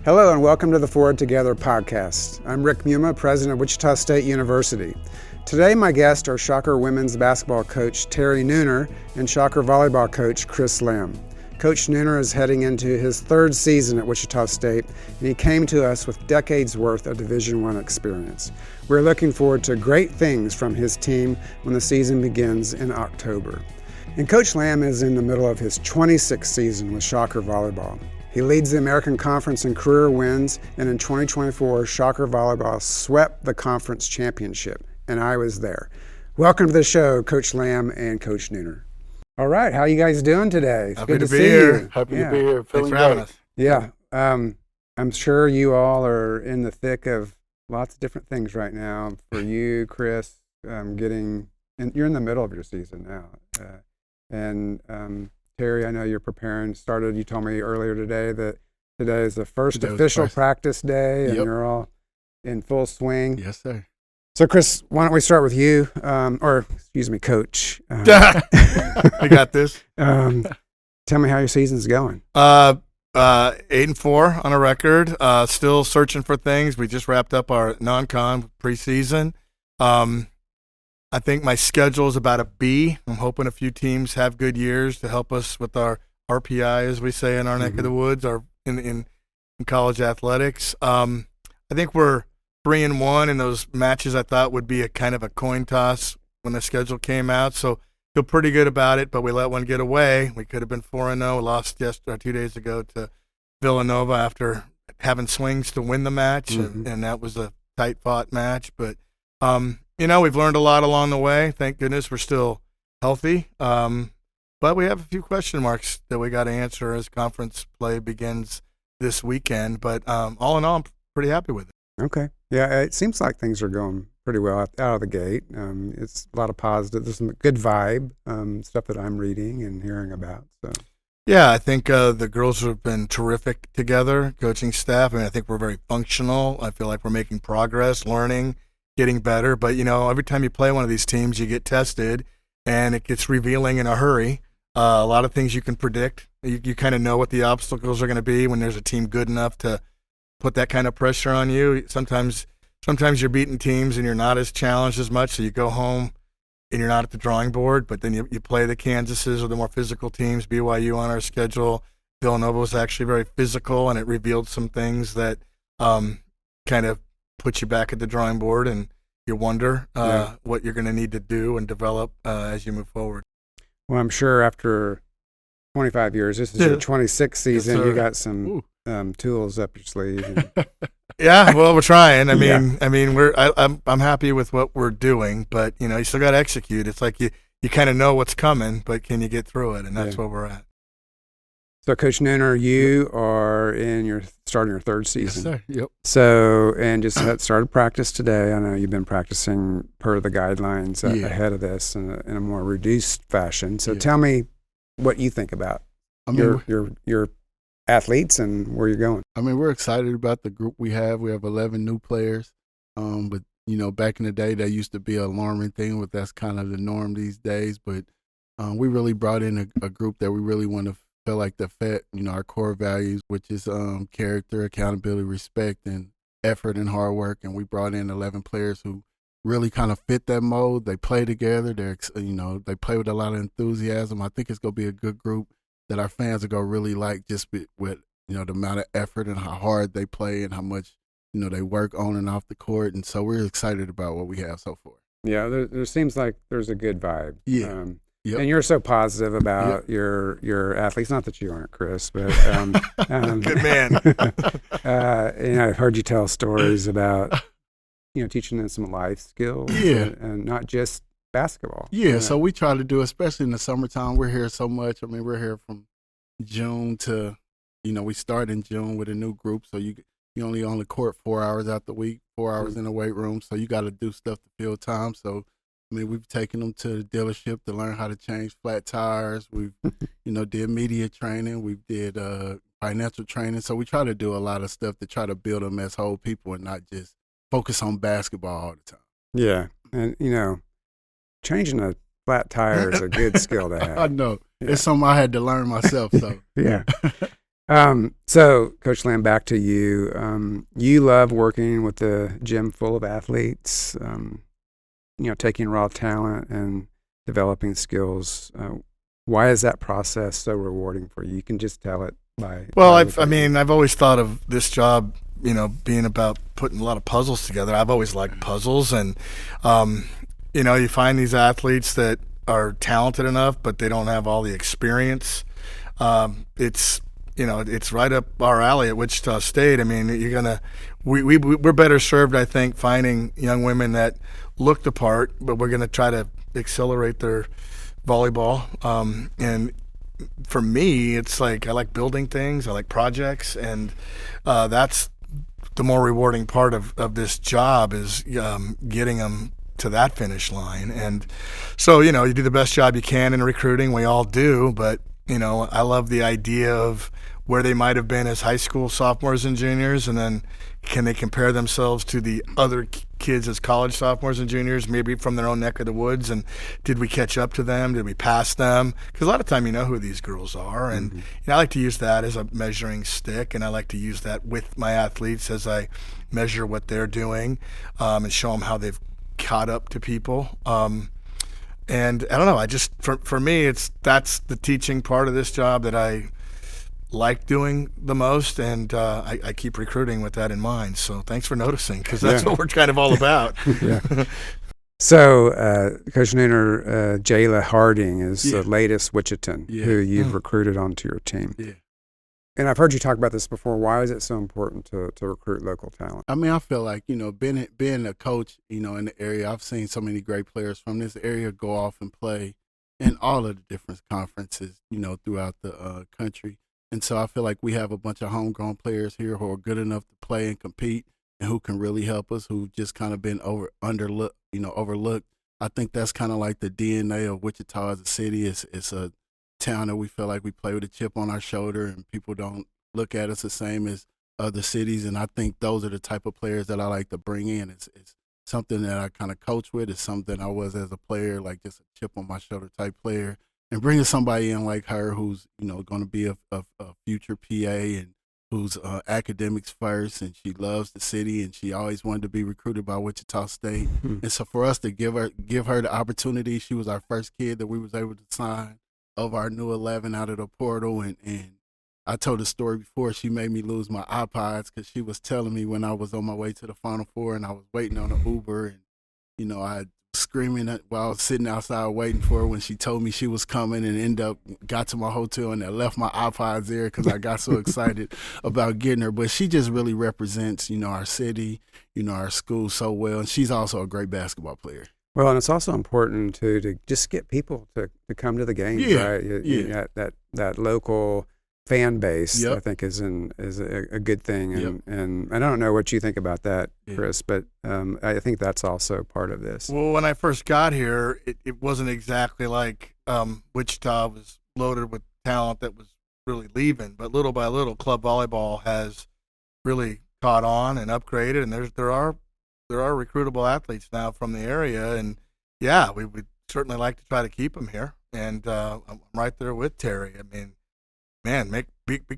Hello and welcome to the Forward Together podcast. I'm Rick Muma, president of Wichita State University. Today my guests are Shocker women's basketball coach Terry Nooner and Shocker volleyball coach Chris Lamb. Coach Nooner is heading into his third season at Wichita State, and he came to us with decades worth of Division I experience. We're looking forward to great things from his team when the season begins in October. And Coach Lamb is in the middle of his 26th season with Shocker volleyball. He leads the American Conference in career wins, and in 2024, Shocker volleyball swept the conference championship, and I was there. Welcome to the show, Coach Lamb and Coach Nooner. All right, how you guys doing today? It's Happy good to see be here. you. Happy to be here. Thanks for having us. Yeah, I'm sure you all are in the thick of lots of different things right now. For you, Chris, you're in the middle of your season now, Terry, I know you're preparing. You told me earlier today that today is the first official practice day, and you're all in full swing. Yes, sir. So, Chris, why don't we start with you, Coach. I got this. Tell me how your season's going. 8-4 on a record. Still searching for things. We just wrapped up our non-con preseason. I think my schedule is about a B. I'm hoping a few teams have good years to help us with our RPI, as we say in our neck of the woods, or in college athletics. I think we're 3-1 in those matches. I thought would be a kind of a coin toss when the schedule came out. So feel pretty good about it, but we let one get away. We could have been 4-0. Lost 2 days ago to Villanova after having swings to win the match, and that was a tight-fought match. But we've learned a lot along the way. Thank goodness we're still healthy. But we have a few question marks that we got to answer as conference play begins this weekend. But all in all, I'm pretty happy with it. Okay. Yeah, it seems like things are going pretty well out of the gate. It's a lot of positive. There's some good vibe, stuff that I'm reading and hearing about. So. Yeah, I think the girls have been terrific together, coaching staff. I think we're very functional. I feel like we're making progress, learning, getting better. But, every time you play one of these teams, you get tested, and it gets revealing in a hurry. A lot of things you can predict. You kind of know what the obstacles are going to be when there's a team good enough to put that kind of pressure on you. Sometimes you're beating teams and you're not as challenged as much, so you go home and you're not at the drawing board. But then you play the Kansases or the more physical teams. BYU on our schedule. Villanova was actually very physical, and it revealed some things that kind of put you back at the drawing board, and you wonder what you're going to need to do and develop as you move forward. Well, I'm sure after 25 years, this is your 26th season, you got some tools up your sleeve. Yeah, well, we're trying. I'm happy with what we're doing, but you still got to execute. It's like you kind of know what's coming, but can you get through it? And that's where we're at. So, Coach Nooner, you are starting your third season. Yes, sir. Yep. So, and just started practice today. I know you've been practicing per the guidelines ahead of this in a more reduced fashion. So, tell me what you think about your athletes and where you're going. We're excited about the group we have. We have 11 new players. But back in the day, that used to be an alarming thing, but that's kind of the norm these days. But we really brought in a group that we really want to feel like the fit, our core values, which is character, accountability, respect, and effort and hard work. And we brought in 11 players who really kind of fit that mold. They play together. They play with a lot of enthusiasm. I think it's going to be a good group that our fans are going to really like, just with the amount of effort and how hard they play and how much they work on and off the court. And so we're excited about what we have so far. Yeah, there seems like there's a good vibe. Yeah. Yep. And you're so positive about your athletes. Not that you aren't, Chris, but good man. I've heard you tell stories about teaching them some life skills, and not just basketball. Yeah, so we try to do, especially in the summertime. We're here so much. We're here from June to we start in June with a new group, so you only on the court 4 hours out the week, 4 hours in the weight room. So you got to do stuff to fill time. So. We've taken them to the dealership to learn how to change flat tires. We've, did media training. We did financial training. So we try to do a lot of stuff to try to build them as whole people and not just focus on basketball all the time. Yeah. And, changing a flat tire is a good skill to have. I know. Yeah. It's something I had to learn myself. So yeah. So, Coach Lamb, back to you. You love working with the gym full of athletes, taking raw talent and developing skills. Why is that process so rewarding for you? You can just tell it by. Well, I've always thought of this job, being about putting a lot of puzzles together. I've always liked puzzles, and you find these athletes that are talented enough, but they don't have all the experience. It's right up our alley at Wichita State. I mean, we're better served, I think, finding young women that look the part, but we're going to try to accelerate their volleyball. And for me, it's like I like building things, I like projects, and that's the more rewarding part of this job is getting them to that finish line. And so, you do the best job you can in recruiting. We all do, but I love the idea of where they might have been as high school sophomores and juniors, and then can they compare themselves to the other kids as college sophomores and juniors, maybe from their own neck of the woods, and did we catch up to them? Did we pass them? Because a lot of time you know who these girls are, and I like to use that as a measuring stick, and I like to use that with my athletes as I measure what they're doing and show them how they've caught up to people. And I don't know, I just for me that's the teaching part of this job that I like doing the most, and I keep recruiting with that in mind. So thanks for noticing, because that's what we're kind of all about. Yeah. So, Coach Nooner, Jayla Harding is the latest Wichitan who you've recruited onto your team. Yeah. And I've heard you talk about this before. Why is it so important to recruit local talent? I mean, I feel like, being a coach, in the area, I've seen so many great players from this area go off and play in all of the different conferences, throughout the country. And so I feel like we have a bunch of homegrown players here who are good enough to play and compete and who can really help us, who've just kind of been overlooked. I think that's kind of like the DNA of Wichita as a city. It's a town that we feel like we play with a chip on our shoulder, and people don't look at us the same as other cities. And I think those are the type of players that I like to bring in. It's something that I kind of coach with. It's something I was as a player, like just a chip on my shoulder type player. And bringing somebody in like her who's, going to be a future PA and who's academics first, and she loves the city, and she always wanted to be recruited by Wichita State. And so for us to give her the opportunity, she was our first kid that we was able to sign of our new 11 out of the portal. And I told the story before, she made me lose my iPods because she was telling me when I was on my way to the Final Four and I was waiting on an Uber, and, I screaming while I was sitting outside waiting for her when she told me she was coming, and got to my hotel and I left my iPods there because I got so excited about getting her. But she just really represents, our city, our school so well. And she's also a great basketball player. Well, and it's also important to just get people to come to the games, right? That local fan base, I think, is a good thing. And I don't know what you think about that, Chris, but I think that's also part of this. Well, when I first got here, it wasn't exactly like Wichita was loaded with talent that was really leaving, but little by little, club volleyball has really caught on and upgraded, and there are recruitable athletes now from the area, and we would certainly like to try to keep them here. And I'm right there with Terry. I mean, man,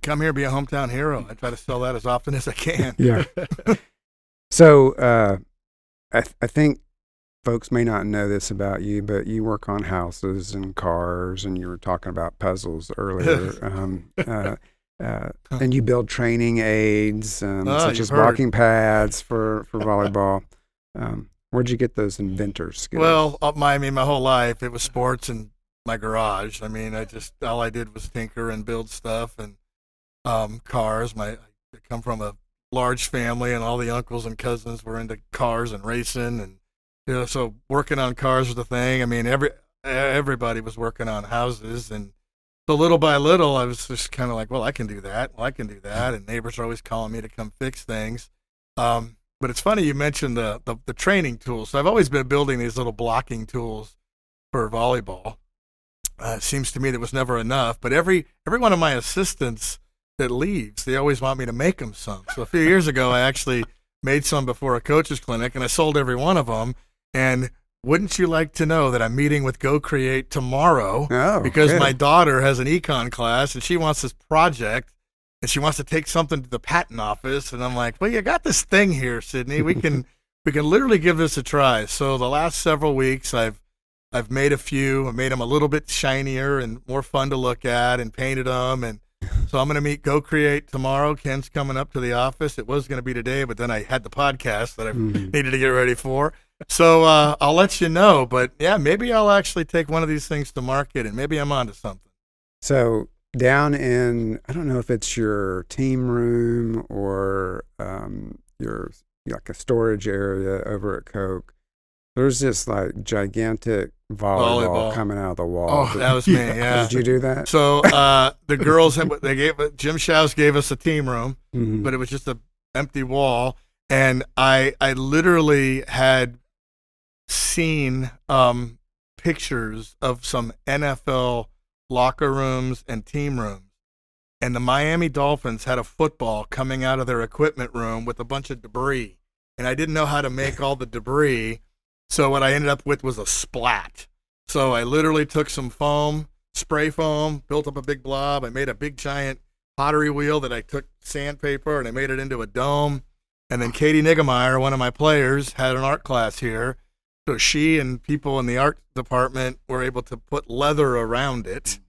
come here, be a hometown hero. I try to sell that as often as I can. Yeah. So I think folks may not know this about you, but you work on houses and cars, and you were talking about puzzles earlier. And you build training aids, such as walking pads for volleyball. Where'd you get those inventor skills? Well, my whole life it was sports and my garage. I mean, all I did was tinker and build stuff and cars. I come from a large family, and all the uncles and cousins were into cars and racing, and so working on cars was the thing. I mean, everybody was working on houses, and so little by little, I was just kind of like, well, I can do that. And neighbors are always calling me to come fix things. But it's funny you mentioned the training tools. So I've always been building these little blocking tools for volleyball. It seems to me there was never enough. But every one of my assistants that leaves, they always want me to make them some. So a few years ago, I actually made some before a coach's clinic, and I sold every one of them. And wouldn't you like to know that I'm meeting with Go Create tomorrow because my daughter has an econ class, and she wants this project and she wants to take something to the patent office. And I'm like, well, you got this thing here, Sydney. We can literally give this a try. So the last several weeks, I've made a few. I made them a little bit shinier and more fun to look at, and painted them. And so I'm going to meet Go Create tomorrow. Ken's coming up to the office. It was going to be today, but then I had the podcast that I needed to get ready for. So I'll let you know. But yeah, maybe I'll actually take one of these things to market, and maybe I'm onto something. So down in, I don't know if it's your team room or your like a storage area over at Coke, there's this like gigantic volleyball coming out of the wall. Oh, that was me. Yeah. Did you do that? So the girls Jim Shouse gave us a team room, but it was just an empty wall, and I literally had seen pictures of some NFL locker rooms and team rooms, and the Miami Dolphins had a football coming out of their equipment room with a bunch of debris, and I didn't know how to make all the debris. So what I ended up with was a splat. So I literally took some foam, spray foam, built up a big blob. I made a big giant pottery wheel that I took sandpaper and I made it into a dome. And then Katie Niggemeyer, one of my players, had an art class here. So she and people in the art department were able to put leather around it.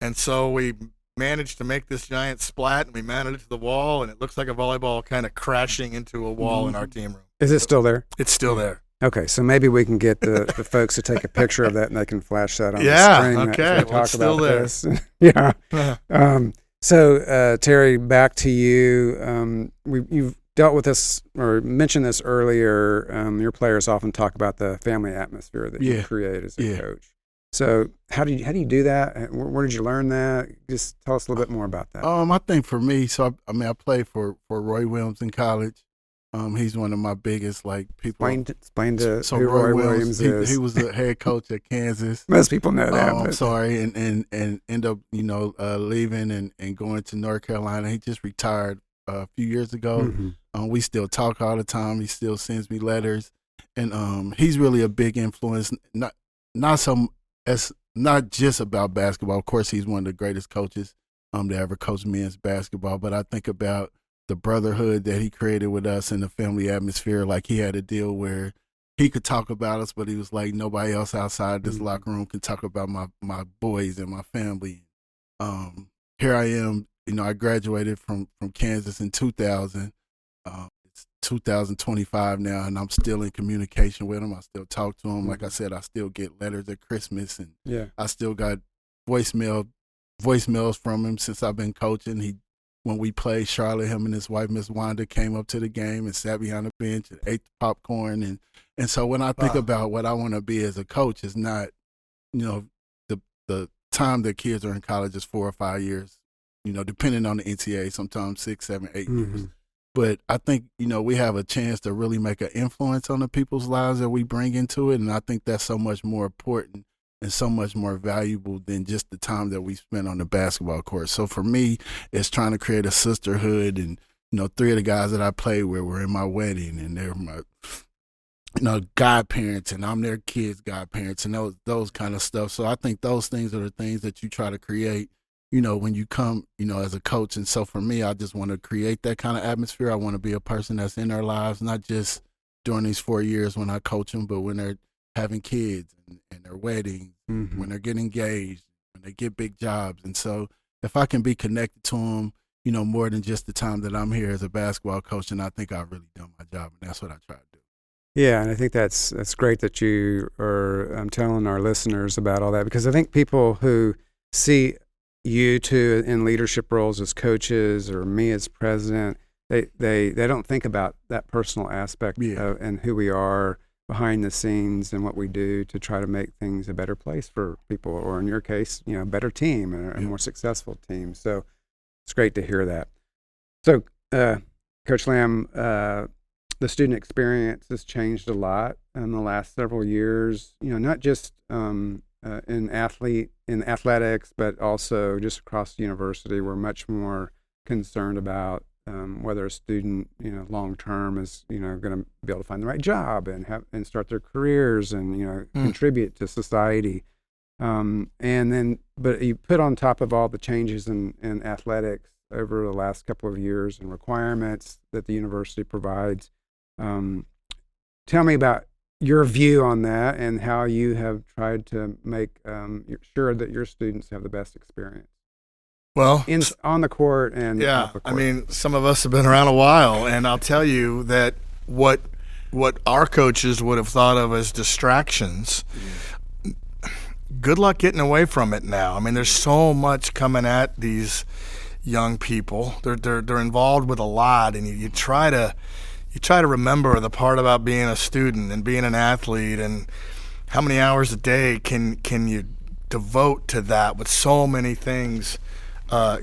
And so we managed to make this giant splat, and we mounted it to the wall, and it looks like a volleyball kind of crashing into a wall in our team room. Is it still there? It's still there. Okay, so maybe we can get the folks to take a picture of that, and they can flash that on the screen. Okay, well, it's still there. This. Yeah. So Terry, back to you. You've dealt with this or mentioned this earlier. Your players often talk about the family atmosphere that you create as a coach. So how do you do that? Where did you learn that? Just tell us a little bit more about that. I think for me, I played for Roy Williams in college. He's one of my biggest people. Explain to so who Roy Williams is. He was the head coach at Kansas. Most people know that. I'm sorry, and end up leaving and going to North Carolina. He just retired a few years ago. We still talk all the time. He still sends me letters, and he's really a big influence. Not just about basketball. Of course, he's one of the greatest coaches to ever coach men's basketball. But I think about the brotherhood that he created with us and the family atmosphere. Like, he had a deal where he could talk about us, but he was like, nobody else outside this locker room can talk about my boys and my family. Here I am, I graduated from Kansas in 2000. It's 2025 now, and I'm still in communication with him. I still talk to him. Like I said, I still get letters at Christmas, and I still got voicemails from him since I've been coaching. When we played Charlotte, him and his wife, Miss Wanda, came up to the game and sat behind the bench and ate the popcorn. And so when I think about what I want to be as a coach, it's not, the time that kids are in college is 4 or 5 years, depending on the NCAA, sometimes 6, 7, 8 years. But I think, we have a chance to really make an influence on the people's lives that we bring into it. And I think that's so much more important and so much more valuable than just the time that we spend on the basketball court. So for me, it's trying to create a sisterhood. And, 3 of the guys that I played with were in my wedding, and they're my, godparents, and I'm their kids' godparents, and those kind of stuff. So I think those things are the things that you try to create, when you come, as a coach. And so for me, I just want to create that kind of atmosphere. I want to be a person that's in their lives, not just during these 4 years when I coach them, but when they're having kids and their weddings, when they're getting engaged, when they get big jobs. And so if I can be connected to them, more than just the time that I'm here as a basketball coach, and I think I've really done my job, and that's what I try to do. Yeah, and I think that's great that you are telling our listeners about all that, because I think people who see you two in leadership roles as coaches or me as president, they don't think about that personal aspect and who we are behind the scenes and what we do to try to make things a better place for people, or in your case, a better team and a more successful team. So it's great to hear that. So, Coach Lamb, the student experience has changed a lot in the last several years, not just in athletics, but also just across the university. We're much more concerned about whether a student, long term is, going to be able to find the right job and start their careers and, contribute to society. But you put on top of all the changes in athletics, over the last couple of years and requirements that the university provides. Tell me about your view on that and how you have tried to make sure that your students have the best experience. Well, On the court and off the court. I mean, some of us have been around a while, and I'll tell you that what our coaches would have thought of as distractions, good luck getting away from it now. I mean, there's so much coming at these young people. They're involved with a lot, and you try to remember the part about being a student and being an athlete, and how many hours a day can you devote to that with so many things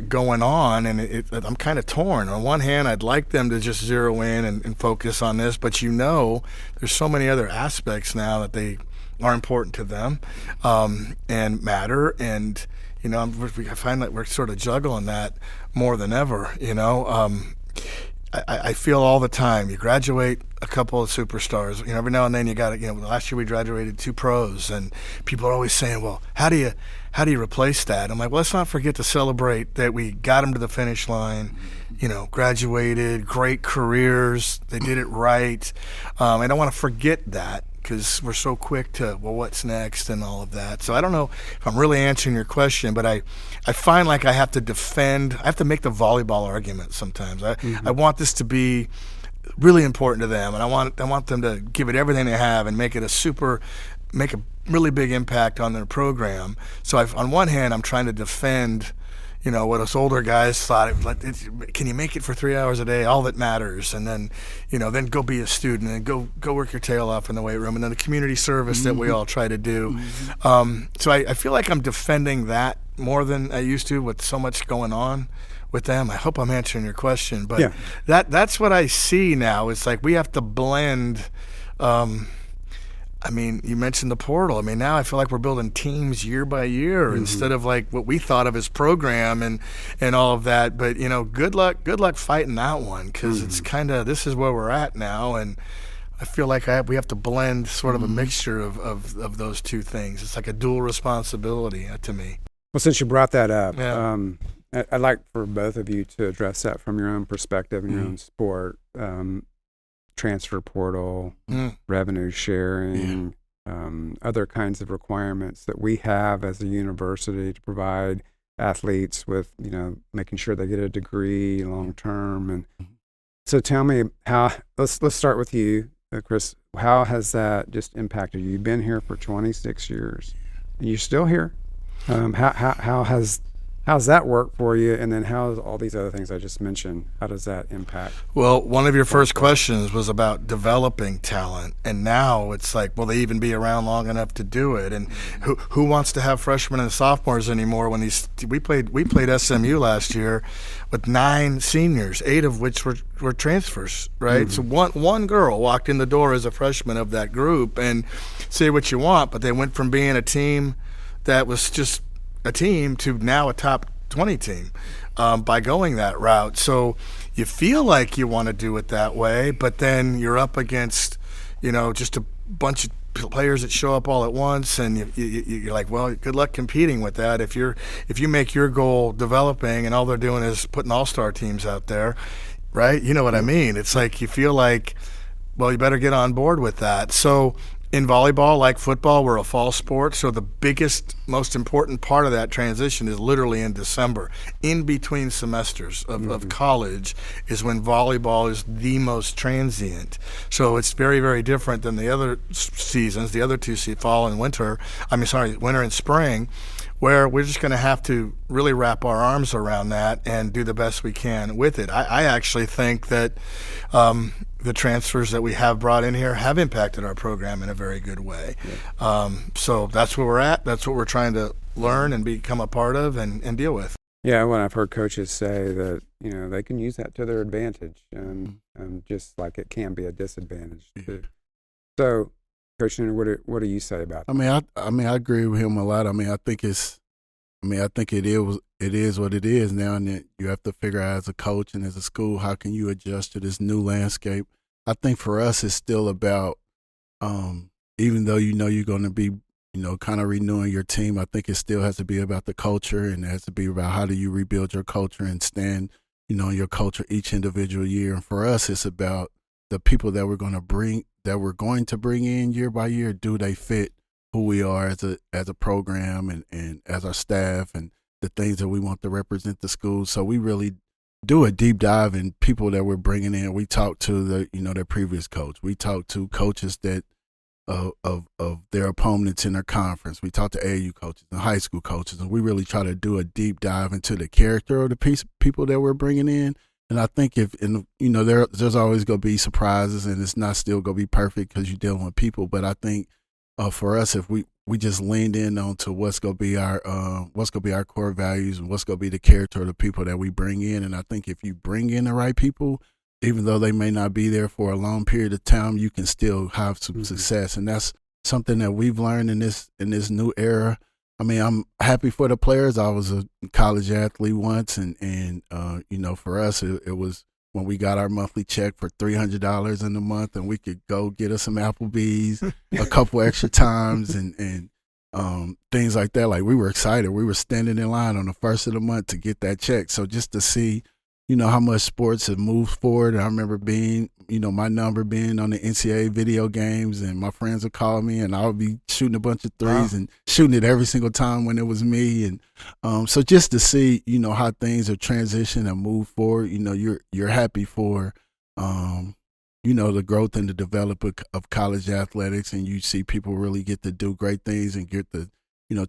going on. And I'm kind of torn. On one hand, I'd like them to just zero in and focus on this, but there's so many other aspects now that they are important to them and matter. And I find that we're sort of juggling that more than ever. I feel all the time, you graduate a couple of superstars, every now and then you got to, last year we graduated 2 pros, and people are always saying, well, how do you replace that? I'm like, well, let's not forget to celebrate that we got them to the finish line, graduated, great careers, they did it right. I don't want to forget that, because we're so quick to, well, what's next and all of that. So I don't know if I'm really answering your question, but I find like I have to make the volleyball argument sometimes. I want this to be really important to them, and I want them to give it everything they have and make a really big impact on their program. So on one hand, I'm trying to defend what us older guys thought, can you make it for 3 hours a day, all that matters, and then then go be a student and go work your tail off in the weight room, and then the community service that we all try to do. So I feel like I'm defending that more than I used to with so much going on with them. I hope I'm answering your question, but that's what I see now. It's like we have to blend. You mentioned the portal. Now I feel like we're building teams year by year instead of like what we thought of as program and all of that. But, good luck fighting that one, because it's this is where we're at now. And I feel like we have to blend sort of a mixture of those two things. It's like a dual responsibility to me. Well, since you brought that up, I'd like for both of you to address that from your own perspective and your own sport. Transfer portal, revenue sharing, other kinds of requirements that we have as a university to provide athletes with, making sure they get a degree long term. And so tell me let's start with you, Chris. How has that just impacted you? You've been here for 26 years and you're still here. How's that work for you? And then how's all these other things I just mentioned, how does that impact? Well, one of your first questions was about developing talent. And now it's like, will they even be around long enough to do it? And who wants to have freshmen and sophomores anymore when we played SMU last year with 9 seniors, 8 of which were transfers, right? So one girl walked in the door as a freshman of that group, and say what you want, but they went from being a team that was just a team to now a top 20 team by going that route. So you feel like you want to do it that way, but then you're up against, just a bunch of players that show up all at once, and you're like, well, good luck competing with that. If you make your goal developing and all they're doing is putting all-star teams out there, right? You know what I mean? It's like you feel like, well, you better get on board with that. So in volleyball, like football, we're a fall sport, so the biggest, most important part of that transition is literally in December. In between semesters of college is when volleyball is the most transient. So it's very, very different than the other seasons, the other 2 fall and winter, winter and spring, where we're just going to have to really wrap our arms around that and do the best we can with it. I actually think that the transfers that we have brought in here have impacted our program in a very good way. So that's where we're at. That's what we're trying to learn and become a part of and deal with. Yeah, when I've heard coaches say that, they can use that to their advantage, and just like it can be a disadvantage too. So, Coach Nooner, what do you say about that? I agree with him a lot. I think it is what it is now, and you have to figure out as a coach and as a school, how can you adjust to this new landscape. I think for us, it's still about, even though you're going to be kind of renewing your team. I think it still has to be about the culture, and it has to be about how do you rebuild your culture and stand, in your culture each individual year. And for us, it's about the people that we're going to bring in year by year. Do they fit who we are as a program and as our staff and the things that we want to represent the school? So we really do a deep dive in people that we're bringing in. We talk to their previous coach. We talk to coaches that of their opponents in their conference. We talk to AAU coaches and high school coaches, and we really try to do a deep dive into the character of the people that we're bringing in. And I think there's always going to be surprises, and it's not still going to be perfect because you're dealing with people. But I think for us, if we just leaned in onto what's going to be our core values and what's going to be the character of the people that we bring in. And I think if you bring in the right people, even though they may not be there for a long period of time, you can still have some success. And that's something that we've learned in this new era. I mean, I'm happy for the players. I was a college athlete once, and for us, it was when we got our monthly check for $300 in the month, and we could go get us some Applebee's a couple extra times and things like that. Like, we were excited. We were standing in line on the first of the month to get that check. So just to see, how much sports have moved forward. I remember being, my number being on the NCAA video games, and my friends would call me, and I would be shooting a bunch of threes and shooting it every single time when it was me. And so just to see, how things have transitioned and moved forward, you're happy for, the growth and the development of college athletics, and you see people really get to do great things and get to,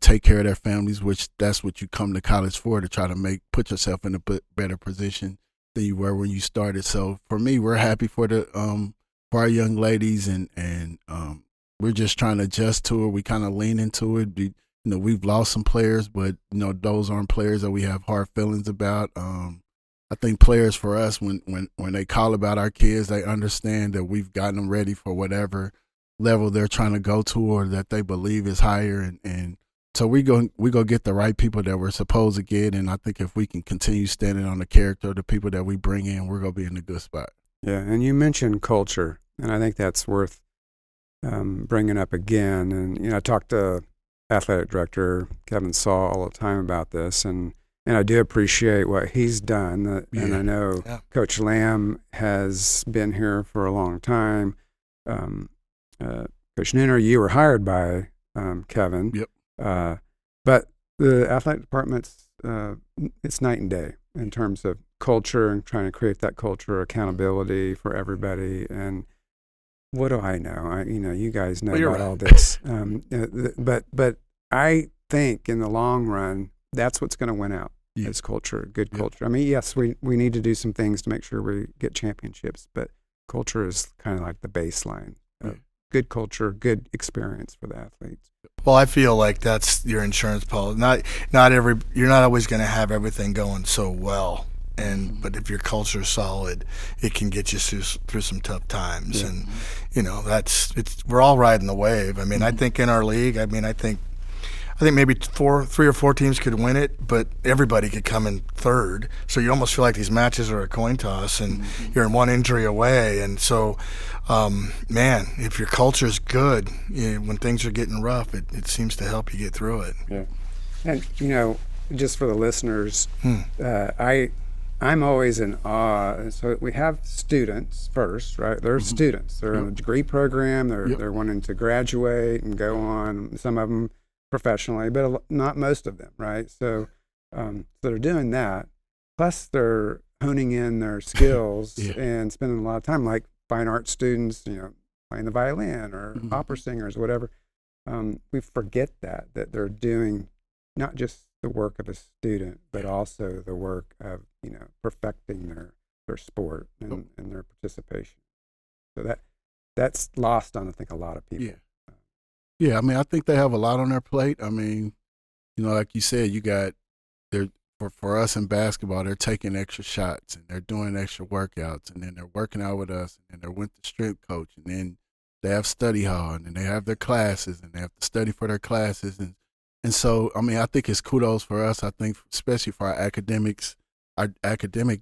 take care of their families, which that's what you come to college for, to try to put yourself in a better position than you were when you started. So for me, we're happy for for our young ladies, and we're just trying to adjust to it. We kind of lean into it. We've lost some players, but those aren't players that we have hard feelings about. I think players for us, when they call about our kids, they understand that we've gotten them ready for whatever level they're trying to go to or that they believe is higher, and so we go get the right people that we're supposed to get. And I think if we can continue standing on the character of the people that we bring in, we're going to be in a good spot. Yeah, and you mentioned culture, and I think that's worth bringing up again. And I talk to athletic director Kevin Saw all the time about this, and I do appreciate what he's done. And I know Coach Lamb has been here for a long time. Coach Nooner, you were hired by Kevin. Yep. But the athletic department's it's night and day in terms of culture and trying to create that culture, accountability for everybody. And what do I know? You guys know about all this. But I think in the long run, that's what's going to win out is culture, good culture. I mean, yes, we need to do some things to make sure we get championships, but culture is kind of like the baseline. Good culture, good experience for the athletes. Well, I feel like that's your insurance policy. You're not always going to have everything going so well, but if your culture's solid, it can get you through some tough times. And we're all riding the wave. I mean, I think in our league, I think maybe 3 or 4 teams could win it, but everybody could come in third. So you almost feel like these matches are a coin toss, and you're in one injury away. And so, if your culture is good, when things are getting rough, it seems to help you get through it. Yeah. And, just for the listeners, I'm always in awe. So we have students first, right? They're students. They're in a degree program. They're wanting to graduate and go on. Some of them professionally, but not most of them, right? So they're doing that. Plus, they're honing in their skills and spending a lot of time, like fine arts students, playing the violin or opera singers, whatever. We forget that they're doing not just the work of a student, but also the work of perfecting their sport and their participation. So that's lost on, I think, a lot of people. Yeah, I mean, I think they have a lot on their plate. I mean, like you said, for us in basketball, they're taking extra shots and they're doing extra workouts, and then they're working out with us, and then they're with the strength coach, and then they have study hall, and then they have their classes, and they have to study for their classes. And so, I mean, I think it's kudos for us. I think especially for our academic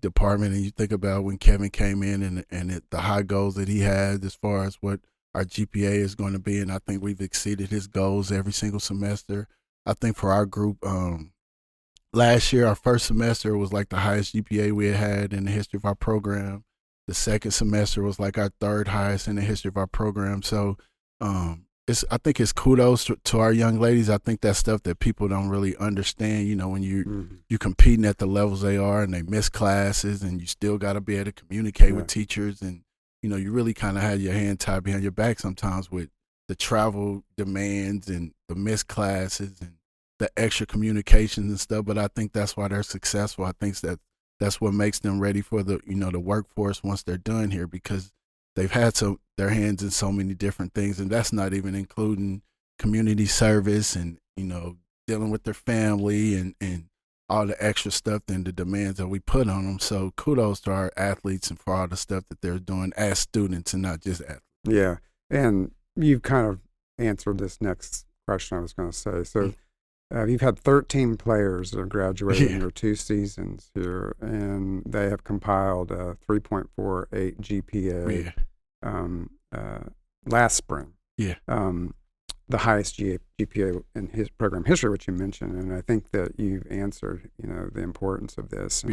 department, and you think about when Kevin came in and the high goals that he had as far as what our GPA is going to be, and I think we've exceeded his goals every single semester. I think for our group, last year, our first semester was like the highest GPA we had in the history of our program. The second semester was like our third highest in the history of our program. So I think it's kudos to our young ladies. I think that's stuff that people don't really understand. You know, when you're competing at the levels they are, and they miss classes, and you still got to be able to communicate with teachers, and you know, you really kind of have your hand tied behind your back sometimes with the travel demands and the missed classes and the extra communications and stuff. But I think that's why they're successful. I think that's what makes them ready for the workforce once they're done here, because they've had their hands in so many different things, and that's not even including community service and, you know, dealing with their family and all the extra stuff and the demands that we put on them. So kudos to our athletes and for all the stuff that they're doing as students and not just athletes. Yeah, and you've kind of answered this next question I was going to say. So you've had 13 players that have graduated in your 2 seasons here, and they have compiled a 3.48 GPA last spring. Yeah. The highest GPA in his program history, which you mentioned, and I think that you've answered, you know, the importance of this. But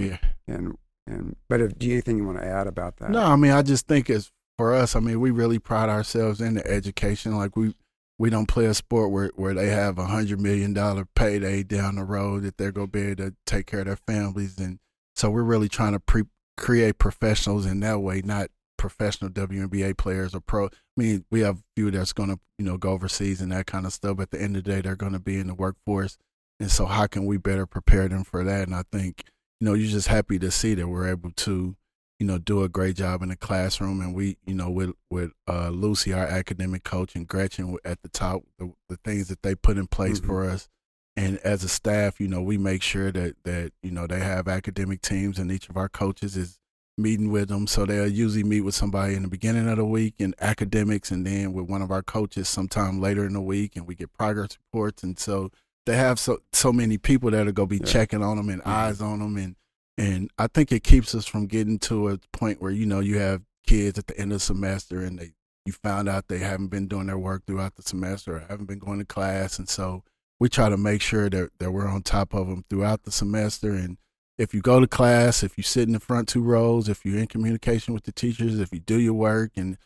do you anything you want to add about that? No, I mean, I just think it's for us. I mean, we really pride ourselves in the education. Like we don't play a sport where they have $100 million payday down the road that they're going to be able to take care of their families. And so we're really trying to create professionals in that way, not professional WNBA players or pro. I mean, we have a few that's going to, you know, go overseas and that kind of stuff. But at the end of the day, they're going to be in the workforce. And so how can we better prepare them for that? And I think, you know, you're just happy to see that we're able to, you know, do a great job in the classroom. And we, you know, with Lucy, our academic coach, and Gretchen at the top, the things that they put in place for us. And as a staff, you know, we make sure that, you know, they have academic teams, and each of our coaches is meeting with them. So they'll usually meet with somebody in the beginning of the week in academics, and then with one of our coaches sometime later in the week, and we get progress reports. And so they have so many people that are going to be checking on them and eyes on them. And I think it keeps us from getting to a point where, you know, you have kids at the end of the semester and you found out they haven't been doing their work throughout the semester or haven't been going to class. And so we try to make sure that we're on top of them throughout the semester. And if you go to class, if you sit in the front 2 rows, if you're in communication with the teachers, if you do your work and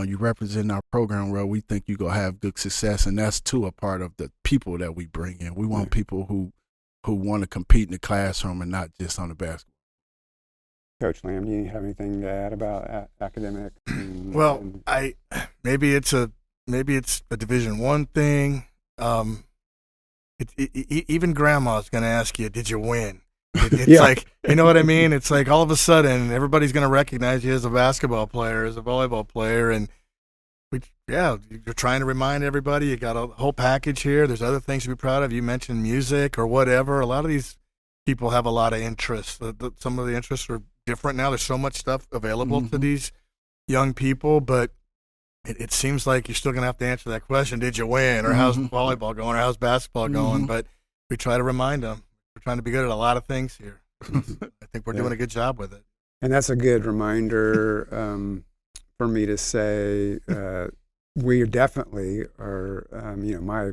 you represent our program well, we think you're going to have good success. And that's, too, a part of the people that we bring in. We want people who want to compete in the classroom and not just on the basketball. Coach Lamb, do you have anything to add about academic? Well, maybe it's a Division I thing. Even Grandma's going to ask you, "Did you win?" It's like, you know what I mean? It's like all of a sudden everybody's going to recognize you as a basketball player, as a volleyball player, and you're trying to remind everybody you got a whole package here. There's other things to be proud of. You mentioned music or whatever. A lot of these people have a lot of interests. Some of the interests are different now. There's so much stuff available to these young people, but it seems like you're still going to have to answer that question. Did you win? Or how's volleyball going? Or how's basketball going? But we try to remind them. We're trying to be good at a lot of things here. I think we're doing a good job with it. And that's a good reminder for me to say we definitely are, you know, my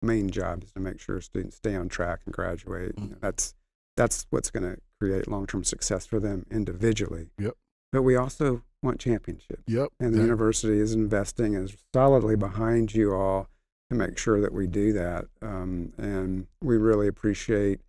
main job is to make sure students stay on track and graduate. You know, that's what's going to create long-term success for them individually. Yep. But we also want championships. Yep. And the university is investing as solidly behind you all to make sure that we do that. And we really appreciate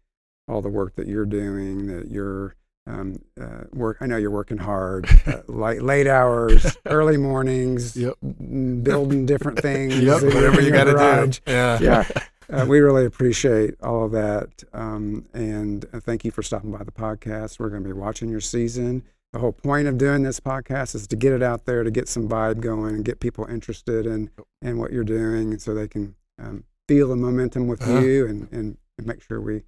all the work that you're doing, that you're I know you're working hard, late hours, early mornings, building different things. Whatever you got to do. Yeah. We really appreciate all of that. And thank you for stopping by the podcast. We're going to be watching your season. The whole point of doing this podcast is to get it out there, to get some vibe going and get people interested in what you're doing so they can feel the momentum with you and make sure we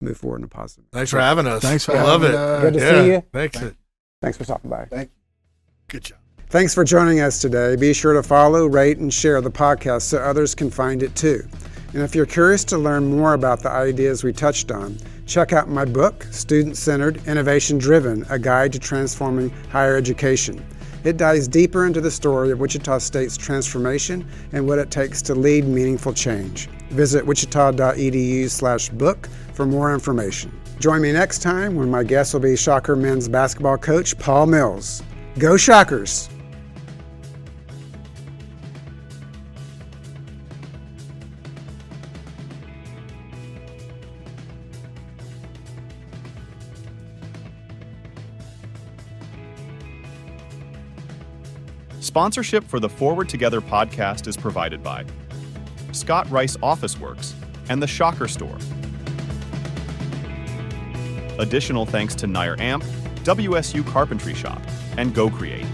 move forward in a positive. Thanks for having us. Thanks for having it. Good to see you. Thanks for stopping by. Thank you. Good job. Thanks for joining us today. Be sure to follow, rate, and share the podcast so others can find it too. And if you're curious to learn more about the ideas we touched on, check out my book, Student-Centered, Innovation-Driven, A Guide to Transforming Higher Education. It dives deeper into the story of Wichita State's transformation and what it takes to lead meaningful change. Visit wichita.edu/book for more information. Join me next time when my guest will be Shocker men's basketball coach Paul Mills. Go Shockers! Sponsorship for the Forward Together podcast is provided by Scott Rice Office Works and the Shocker Store. Additional thanks to Nair Amp, WSU Carpentry Shop, and Go Create.